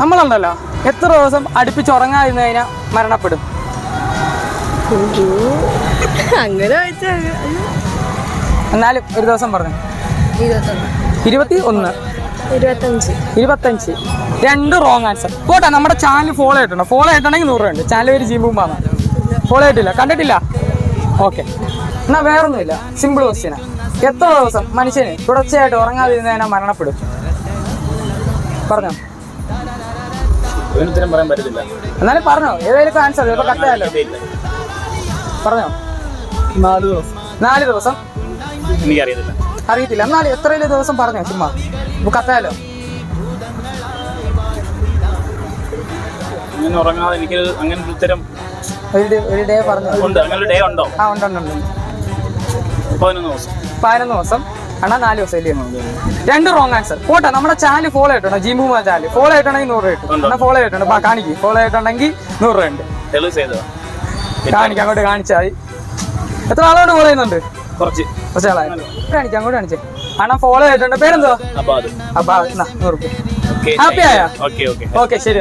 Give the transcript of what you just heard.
നമ്മളുണ്ടല്ലോ എത്ര ദിവസം അടുപ്പിച്ച് ഉറങ്ങാതിരുന്നു കഴിഞ്ഞാൽ മരണപ്പെടും? അങ്ങനെ എന്നാലും ഒരു ദിവസം പറഞ്ഞു. 21 25 2 റോങ് ആൻസർ. പോട്ടെ, നമ്മുടെ ചാനൽ ഫോളോ ആയിട്ടുണ്ടോ? ഫോളോ ആയിട്ടുണ്ടെങ്കിൽ 100 രൂപ ഉണ്ട്. ചാനൽ പേര് ജീമ്പൂമ്പാണ്. ഫോളോ ആയിട്ടില്ല, കണ്ടിട്ടില്ല? ഓക്കെ, എന്നാൽ വേറൊന്നുമില്ല. സിമ്പിൾ ക്വസ്റ്റ്യനാ. എത്ര ദിവസം മനുഷ്യന് തുടർച്ചയായിട്ട് ഉറങ്ങാതിരുന്നതിനാൽ മരണപ്പെടും? പറഞ്ഞോ. പറയാൻ പറ്റത്തില്ല. എന്നാലും പറഞ്ഞോ, ഏതെങ്കിലും ആൻസർ ഇപ്പൊ കറക്റ്റായല്ലോ. പറഞ്ഞോ. 4 ദിവസം. 4 ദിവസം എനിക്കറിയത്തില്ല. അറിയത്തില്ല. എന്നാലും എത്രയിലും ദിവസം പറഞ്ഞോ, ചുമ്മാ ഇപ്പൊ കറക്റ്റായല്ലോ. അങ്ങനെ ഉറങ്ങാതെ എനിക്ക് അങ്ങനെ ഒരു ഉത്തരം ഒരു ഡേ പറഞ്ഞോ. ഉണ്ട്. അങ്ങനെ ഡേ ഉണ്ടോ? ആ ഉണ്ട്. 11 ദിവസം. 11 ദിവസം ആണോ? 4 ദിവസം ഇല്ലേ? 2 റോങ് ആൻസർ. പോട്ടെ, നമ്മുടെ ചാനൽ ഫോളോ ആയിട്ടുണ്ടോ? ജീമ്പൂമ ചാനൽ ഫോളോ ആയിട്ടുണ്ടെങ്കിൽ 100 രൂപ കിട്ടും. എന്നാൽ ഫോളോ ആയിട്ടുണ്ട്, കാണിക്കും. ഫോളോ ആയിട്ടുണ്ടെങ്കിൽ 100 രൂപ ഉണ്ട്. തെളിവ് ചെയ്തോ? കാണിക്കാം, അങ്ങോട്ട് കാണിച്ചാൽ. എത്ര ആളോട് ഫോളോ ചെയ്യുന്നുണ്ട്? കുറച്ച് ആളായി. കാണിക്കാം, അങ്ങോട്ട് കാണിച്ചേ. ആണോ ഫോളോ ആയിട്ടുണ്ട്. പേരെന്തോ? അപ്പൊ 100 രൂപ. ഹാപ്പി ആയോ? ഓക്കെ, ശരി.